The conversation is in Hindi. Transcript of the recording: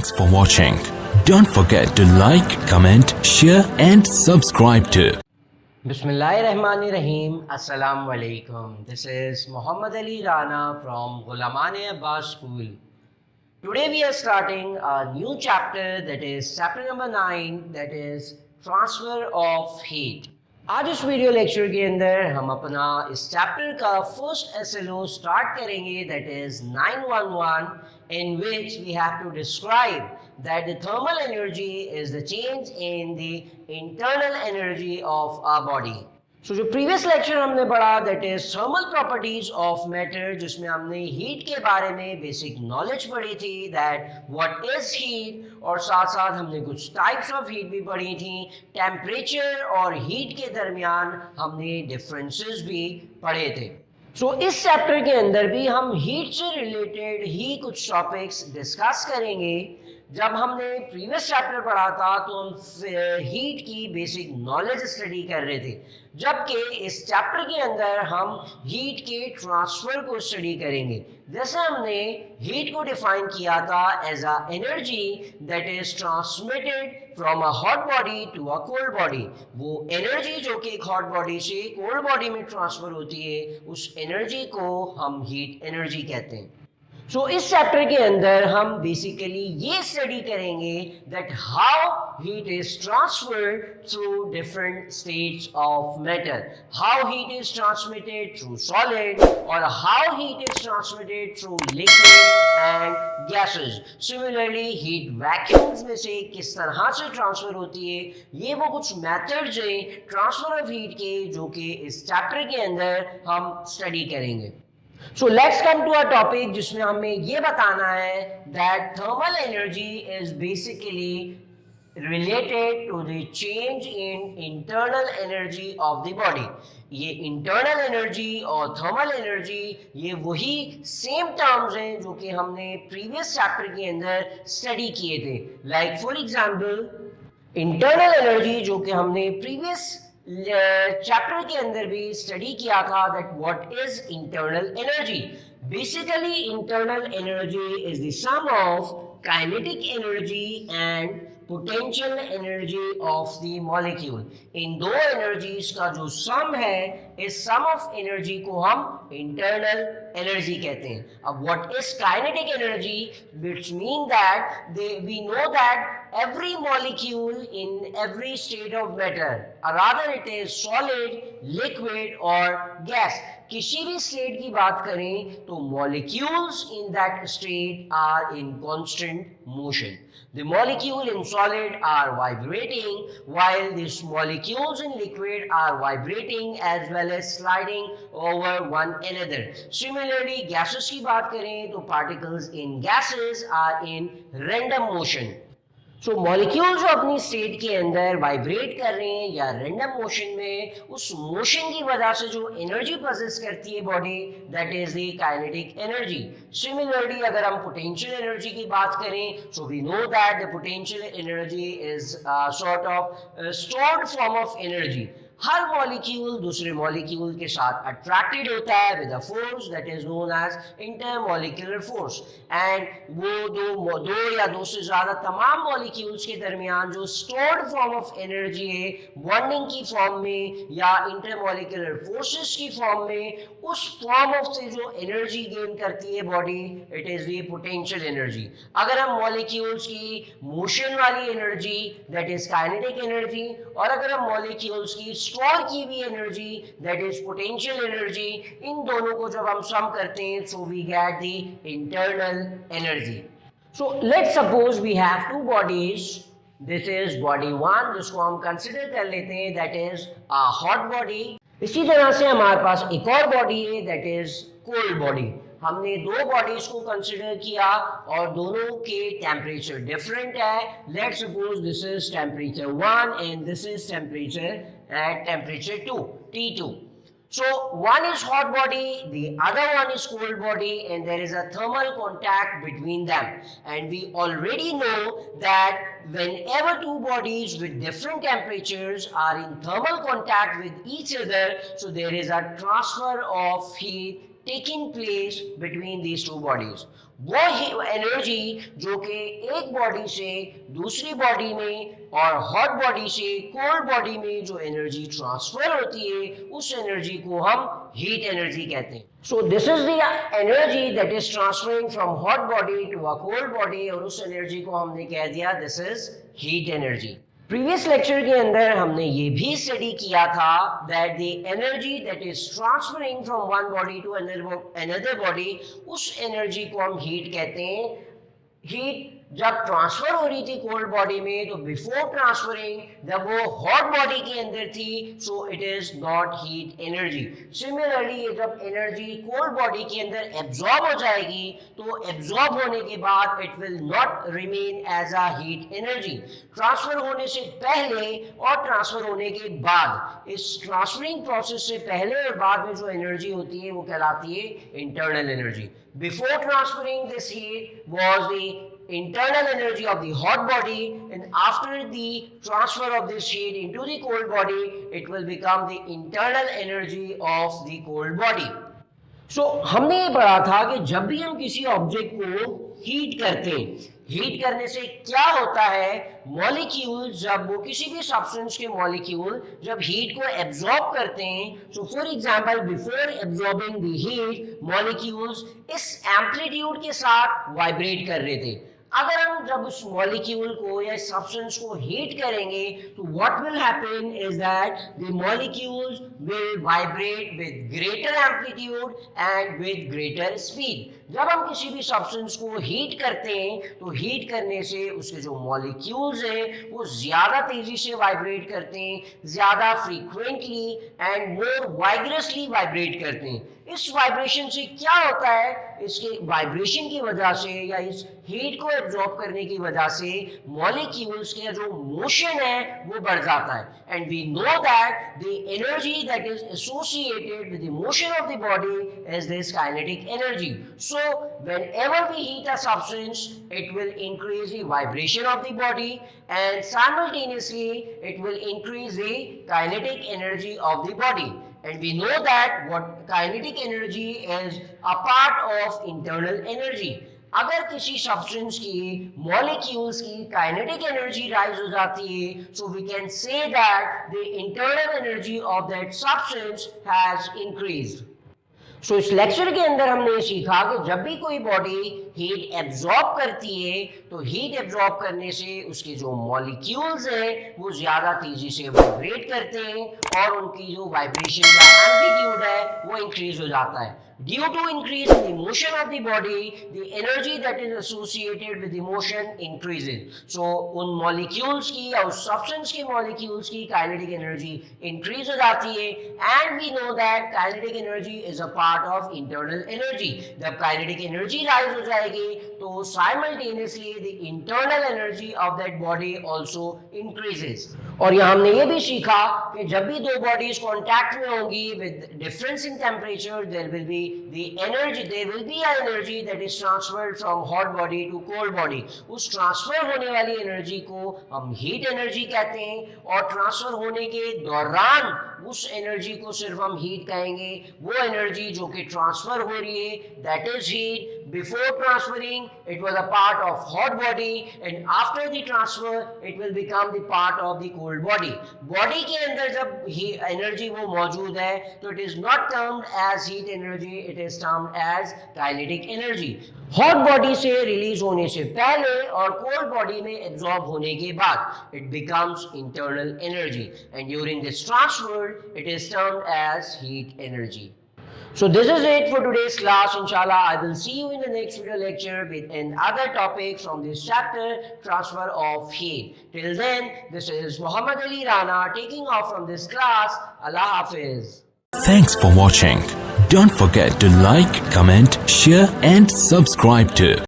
Thanks for watching. Don't forget to like, comment, share and subscribe to Bismillahirrahmanirrahim. Assalamu alaikum. This is Muhammad Ali Rana from Ghulamane Abbas School. Today we are starting a new chapter, that is chapter number 9, that is transfer of heat. आज इस वीडियो लेक्चर के अंदर हम अपना इस चैप्टर का फर्स्ट एसएलओ स्टार्ट करेंगे, that is 911, in which we have to describe that the thermal energy is the change in the internal energy of our body. So जो प्रीवियस लेक्चर हमने पढ़ा, that is thermal properties of matter, जिसमें हमने हीट के बारे में बेसिक नॉलेज पढ़ी थी, दैट व्हाट इज हीट, और साथ साथ हमने कुछ टाइप्स ऑफ हीट भी पढ़ी थी. टेम्परेचर और हीट के दरमियान हमने डिफरेंसेस भी पढ़े थे. सो इस चैप्टर के अंदर भी हम हीट से रिलेटेड ही कुछ टॉपिक्स डिस्कस करेंगे. जब हमने प्रीवियस चैप्टर पढ़ा था तो हम हीट की बेसिक नॉलेज स्टडी कर रहे थे, जबकि इस चैप्टर के अंदर हम हीट के ट्रांसफर को स्टडी करेंगे. जैसे हमने हीट को डिफाइन किया था as a energy that is transmitted from a hot body to a cold body. वो एनर्जी जो कि एक हॉट बॉडी से कोल्ड बॉडी में ट्रांसफर होती है, उस एनर्जी को हम हीट एनर्जी कहते हैं. सो इस चैप्टर के अंदर हम बेसिकली ये स्टडी करेंगे that how heat is transferred through different states of matter, how heat is transmitted through solid, और how heat is transmitted through liquid and gases. Similarly heat vacuums में से किस तरह से ट्रांसफर होती है, ये वो कुछ मेथड्स हैं ट्रांसफर ऑफ हीट के, जो कि इस चैप्टर के अंदर हम स्टडी करेंगे. So let's come to a topic जिसमें हमें ये बताना है that thermal energy is basically related to the change in internal energy of the body. ये internal energy और thermal energy ये वही same terms हैं जो कि हमने previous chapter के अंदर study किए थे. Like for example, internal energy जो कि हमने previous चैप्टर के अंदर भी स्टडी किया था, that what is internal energy. Basically internal energy is the sum of kinetic energy and potential energy of the molecule. इन दो एनर्जीज का जो सम है, इस सम ऑफ एनर्जी को हम इंटरनल एनर्जी कहते हैं. अब what is kinetic energy, which mean that we know that every molecule in every state of matter, or rather it is solid, liquid or gas. किसी भी स्टेट की बात करें तो molecules in that state are in constant motion. The molecule in solid are vibrating, while these molecules in liquid are vibrating as well as sliding over one another. Similarly, gases की बात करें तो particles in gases are in random motion. So molecule जो अपनी स्टेट के अंदर वाइब्रेट कर रहे हैं या रैंडम मोशन में, उस मोशन की वजह से जो एनर्जी प्रोसेस करती है body, that is the kinetic energy. Similarly अगर हम पोटेंशियल एनर्जी की बात करें, so we know that the potential energy is sort of stored form of energy. हर मॉलिक्यूल दूसरे मॉलिक्यूल के साथ अट्रैक्टेड होता है with a force that is known as intermolecular force. And वो दो या दो से ज्यादा तमाम मॉलिक्यूल्स के दरमियान जो स्टोर्ड फॉर्म ऑफ एनर्जी है, बॉन्डिंग की फॉर्म में या इंटरमॉलिक्यूलर फोर्सेस की फॉर्म में, उस फॉर्म ऑफ से जो एनर्जी गेन करती है body, it is the potential energy. अगर हम मॉलिक्यूल्स की मोशन वाली energy, that is kinetic energy, और अगर हम मॉलिक्यूल्स की स्टोर की भी energy, that is potential energy, इन दोनों को जब हम सम करते हैं, so we get the internal energy. So let's suppose we have two bodies. This is body 1 जिसको हम कंसिडर कर लेते हैं, that is a hot body. इसी तरह से हमारे पास एक और बॉडी है, दैट इज कोल्ड बॉडी. हमने दो बॉडीज को कंसिडर किया और दोनों के टेम्परेचर डिफरेंट है. Let's suppose this is temperature 1 and this is temperature at temperature 2, T2. So one is hot body, the other one is cold body, and there is a thermal contact between them. And we already know that whenever two bodies with different temperatures are in thermal contact with each other, so there is a transfer of heat taking place between these two bodies. वो एनर्जी जो कि एक बॉडी से दूसरी बॉडी में और हॉट बॉडी से कोल्ड बॉडी में जो एनर्जी ट्रांसफर होती है, उस एनर्जी को हम हीट एनर्जी कहते हैं. So this is the energy that is transferring from hot body to a cold body, और उस एनर्जी को हमने कह दिया this is heat energy. Previous lecture के अंदर हमने ये भी स्टडी किया था that the energy that is transferring from one body to another body, उस एनर्जी को हम हीट कहते हैं. हीट जब ट्रांसफर हो रही थी कोल्ड बॉडी में, तो बिफोर ट्रांसफरिंग जब वो हॉट बॉडी के अंदर थी, so it is not heat energy. Similarly जब एनर्जी कोल्ड बॉडी के अंदर एब्जॉर्ब हो जाएगी, तो एब्जॉर्ब होने के बाद it will not remain as a heat energy. Transfer होने से पहले और ट्रांसफर होने के बाद, इस ट्रांसफरिंग प्रोसेस से पहले और बाद में जो एनर्जी होती है वो कहलाती है internal energy. Before transferring this heat was the internal energy of the hot body, and after the transfer of this heat into the cold body, it will become the internal energy of the cold body. So हमने ये पढ़ा था कि जब भी हम किसी ऑब्जेक्ट को हीट करते हैं, हीट करने से क्या होता है, मॉलिक्यूल जब वो किसी भी सब्सटेंस के मॉलिक्यूल जब हीट को एब्जॉर्ब करते हैं, so for example before absorbing the heat molecules इस एम्पलीट्यूड के साथ वाइब्रेट कर रहे थे. अगर हम जब उस मॉलिक्यूल को या सब्सटेंस को हीट करेंगे, तो what will happen is that the molecules will vibrate with greater amplitude and with greater speed. जब हम किसी भी सब्सटेंस को हीट करते हैं, तो हीट करने से उसके जो मॉलिक्यूल्स हैं वो ज्यादा तेजी से वाइब्रेट करते हैं, ज्यादा फ्रीक्वेंटली एंड मोर वाइग्रसली वाइब्रेट करते हैं. इस वाइब्रेशन से क्या होता है, इसके वाइब्रेशन की वजह से या इस हीट को एब्जॉर्ब करने की वजह से मॉलिक्यूल्स के जो मोशन है वो बढ़ जाता है. And we know that the energy that is associated with the motion of the body is this kinetic energy. So whenever we heat a substance, it will increase the vibration of the body, and simultaneously it will increase the kinetic energy of the body. And we know that what kinetic energy is a part of internal energy. अगर किसी सब्सटेंस की मॉलिक्यूल्स की काइनेटिक एनर्जी राइज हो जाती है, so we can say that the internal energy of that substance has increased. So इस लेक्चर के अंदर हमने सीखा कि जब भी कोई बॉडी हीट एब्जॉर्ब करती है, तो हीट एब्जॉर्ब करने से उसके जो मॉलिक्यूल्स हैं वो ज्यादा तेजी से वाइब्रेट करते हैं, और उनकी जो वाइब्रेशन का एम्पलीट्यूड है वो इंक्रीज हो जाता है. Due to increase in the motion of the body, the energy that is associated with the motion increases. So उन molecules की या उस substance के molecules की kinetic energy increase हो जाती है, and we know that kinetic energy is a part of internal energy. जब kinetic energy rise हो जाएगी, तो simultaneously the internal energy of that body also increases. और यहाँ हमने ये भी सीखा कि जब भी दो बॉडीज कांटेक्ट में होंगी with difference in temperature, there will be the energy, there will be a energy that is transferred from hot body to cold body. उस ट्रांसफर होने वाली एनर्जी को हम हीट एनर्जी कहते हैं, और ट्रांसफर होने के दौरान उस एनर्जी को सिर्फ हम हीट कहेंगे. वो एनर्जी जो कि ट्रांसफर हो रही है that is heat. Before transferring, it was a part of hot body, and after the transfer, it will become the part of the cold body. Body के अंदर जब energy वो मौजूद है, तो it is not termed as heat energy, it is termed as kinetic energy. Hot body से release होने से पहले और cold body में absorb होने के बाद, it becomes internal energy, and during this transfer, it is termed as heat energy. So this is it for today's class. Inshallah, I will see you in the next video lecture with another topic from this chapter, transfer of heat. Till then, this is Muhammad Ali Rana taking off from this class. Allah Hafiz. Thanks for watching. Don't forget to like, comment, share and subscribe to